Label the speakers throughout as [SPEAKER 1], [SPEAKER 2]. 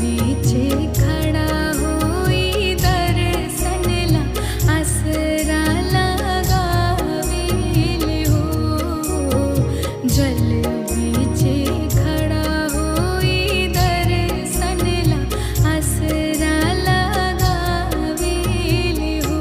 [SPEAKER 1] बीचे खड़ा होई दर्शन ला आसरा लगावेल हो। जल बीचे खड़ा होई दर्शन ला आसरा लगावेल हो।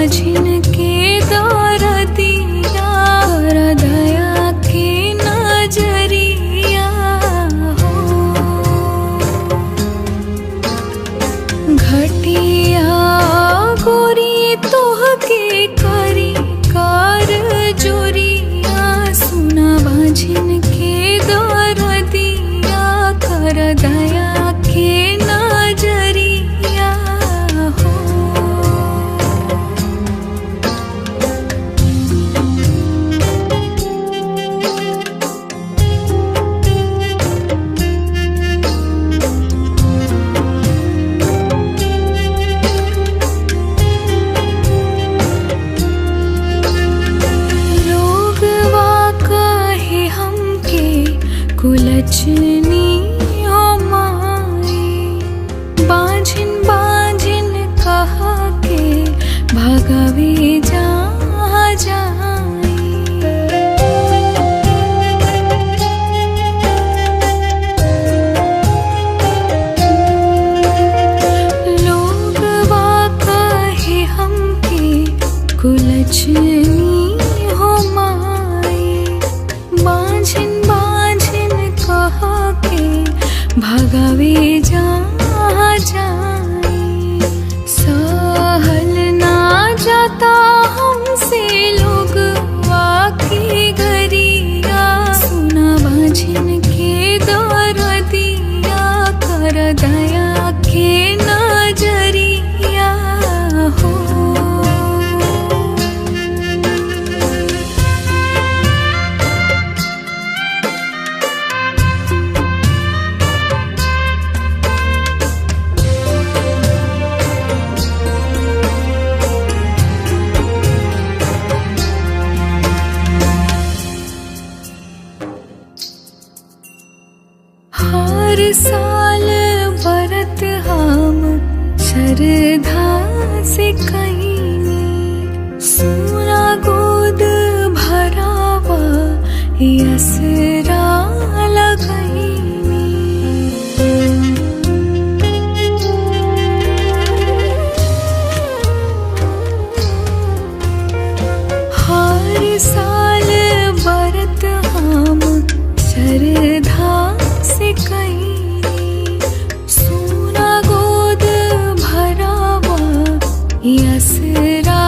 [SPEAKER 1] बाझिन के दरदिया कर दया के नजरिया हो। घटिया गोरी तोहके करी कर जोरिया सुना बाझिन के दरदिया कर दया के नजरिया हो। लोगवा कहे हमके कुलछनी हो माई, बाझिन बाझिन कह के भगवे जहाँ जाई। लोगवा कहे हमके कुलछनी हो माई, बाझिन बाझिन कह के भगवे जहाँ जाई। सहल ना जाता हमसे लोगवा के गरिया सुना बाझिन के दरदिया कर दया के नजरिया हो। हर साल व्रत हम श्रद्धा से कईनी, सोना गोद भरावा यसरा लगईनी। हर साल व्रत हम श्रद्धा से कईनी, सोना गोद भरावा यसरा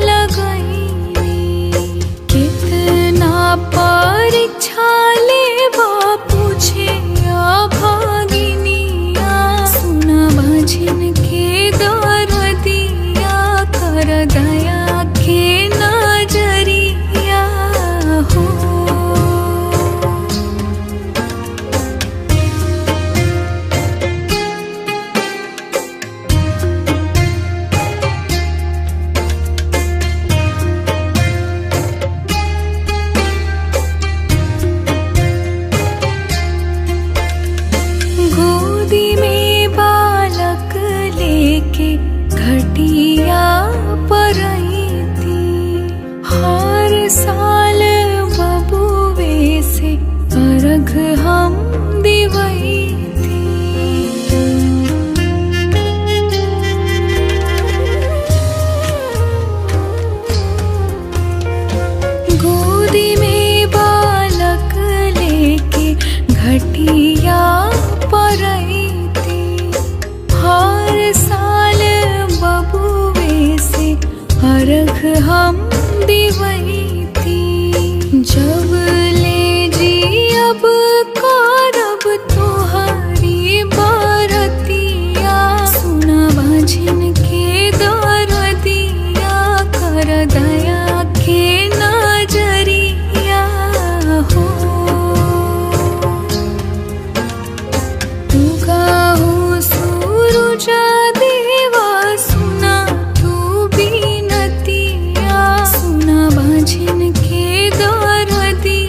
[SPEAKER 1] लगईनी। कितना परीक्षा लेवा पूछे अभागिनिया सुना बाझिन के दरदिया कर दया के नजरिया हो। गोदी में बालक लेके घटिया पर आई थी, हर साल बबुए से अर्घ हम दिवई थी। गोदी में बालक लेके घटिया पर आई थी, हर साल बबुए से अर्घ हम दिवई थी। जब ले जी अब करब तोहारी बरतिया सुना बाझिन के दरदिया कर दया के नजरिया हो। उगाहो सूरज देवा सुना तू बीनतिया सुना बाझिन के दरदिया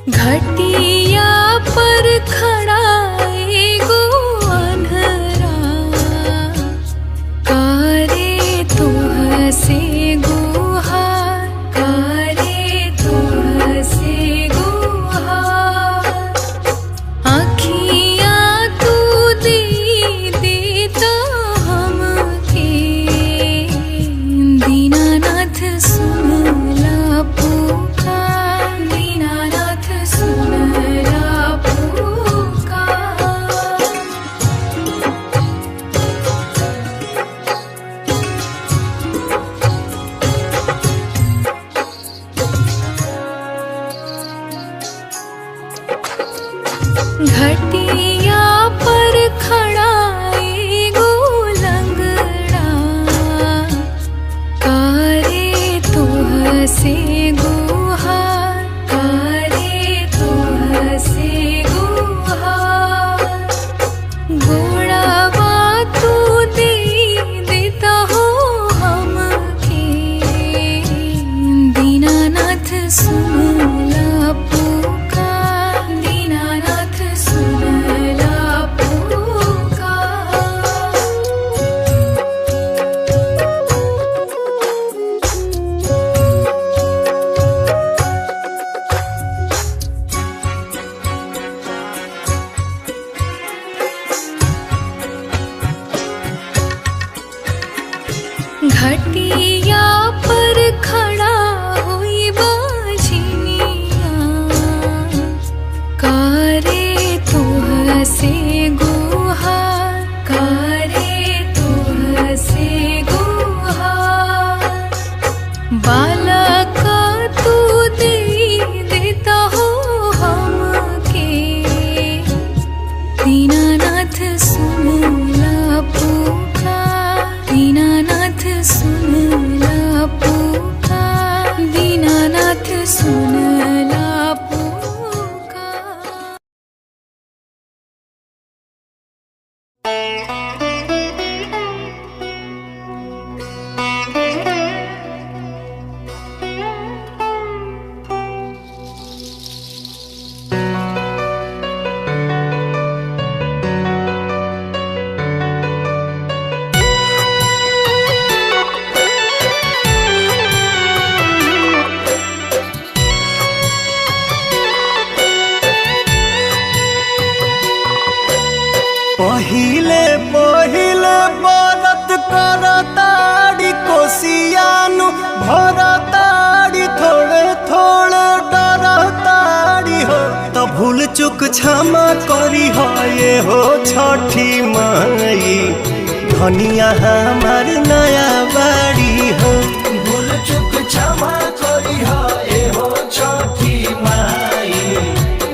[SPEAKER 1] घटिया पर खड़ा एगो अन्हरा, करे तोह से गुहार, करे तोह से गुहार। आँखियाँ तू दे देता हमके, दीनानाथ सुनला पुकार, दीनानाथ सुनला पुकार। घटिया पर खड़ा एगो लंगड़ा, करे तोह से गुहार, करे तोह से गुहार। गोड़ावा तू दे देता हो हमके, दीनानाथ सुनला पुकार, दीनानाथ सुनला पुकार। घटिया पर खड़ा हुई बाझिनिया, करे तोह से गुहार, करे तोह से गुहार। बालका तू दे देता हो हमके, दीनानाथ सुनला पुकार, दीनानाथ सुनला पुकार, दीनानाथ सुनला पुकार।
[SPEAKER 2] पहिले पहिले बरत करताड़ी कोसियानु भरताड़ी, थोड़े थोड़े डरताड़ी हो। तो भूल चुक क्षमा करी हो ये हो छठी माई, धनिया हमार नया बाड़ी हो। भूल चुक क्षमा करी हो ये हो छठी माई,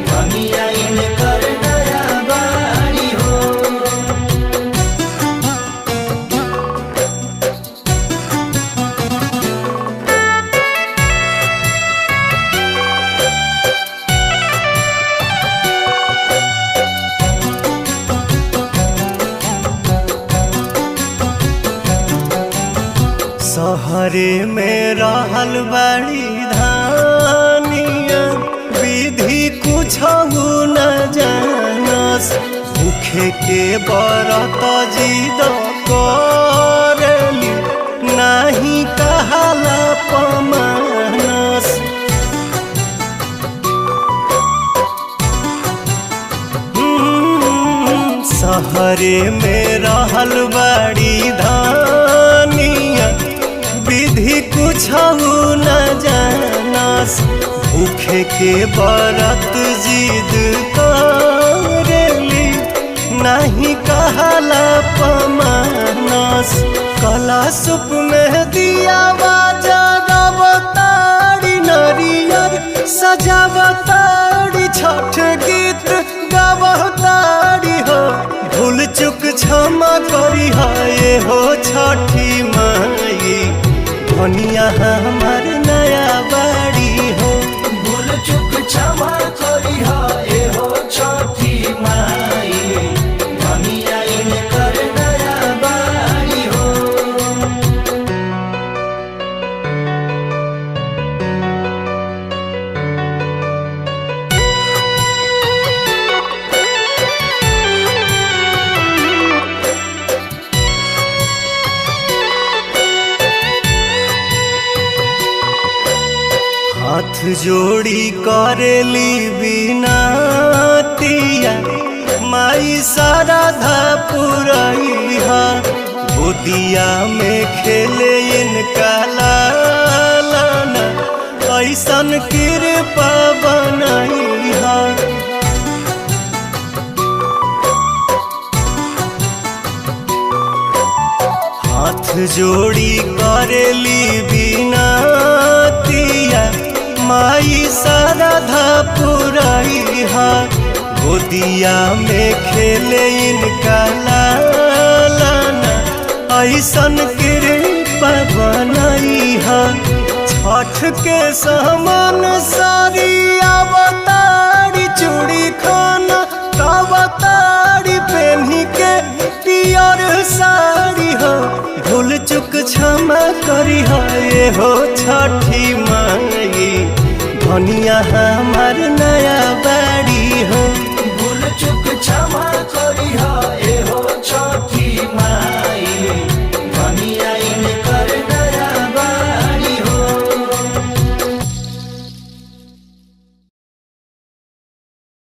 [SPEAKER 2] धनिया इनकर नया बाड़ी हो। सहरे में रहल बड़ी धानिया, विधि कुछ न जानस। भूखे के बरत जिद करली, नाही कहाला पमानस। सहरे में रहल बड़ी धानिया, विधि कुछ न जानस। भूखे के बरत जिद करेली, नहीं कहला पमानस। कला सुप में दिया जगवताड़ी, नरियर सजावताड़ी, छठ गीत गावताड़ी हो। भूल चुक क्षमा करी हो ये हो छठी माई, धनिया हमार नया बाड़ी हो। भूल चुक क्षमा करी हो ये हो छठी माई, धनिया इनकर नया बाड़ी हो। जोड़ी करेली बिनतिया माई शारदा पुरैया गोदिया में खेले इनका लालना ऐसन कृपा बनैहा। हाथ जोड़ी करेली बिनतिया माई शारदा पुरैया गोदिया में खेले इनका लालना ऐसन कृपा बनैहा। छठ के समान सारी अवतारी चूड़ी खाना अवतारी पहनी के पियर साड़ी हो भूल चुक क्षमा करी हो ये हो छठी माई धनिया हमार नया बाड़ी हो।
[SPEAKER 3] भूल चुक क्षमा करी हो ये हो छठी माई धनिया इनकर नया बाड़ी हो।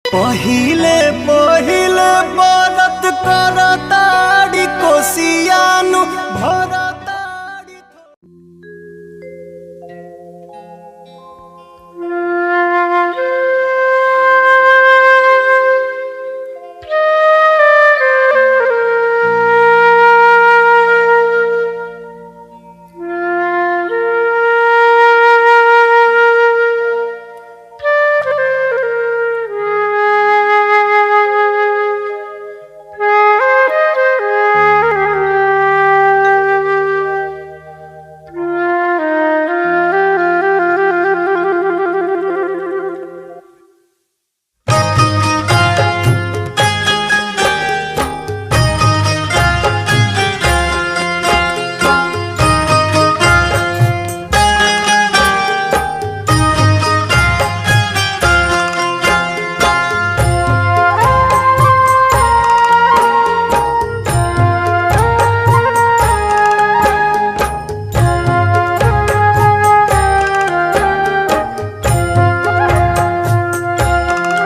[SPEAKER 2] पहिले पहिले व्रत करताड़ी कोसियानु भरा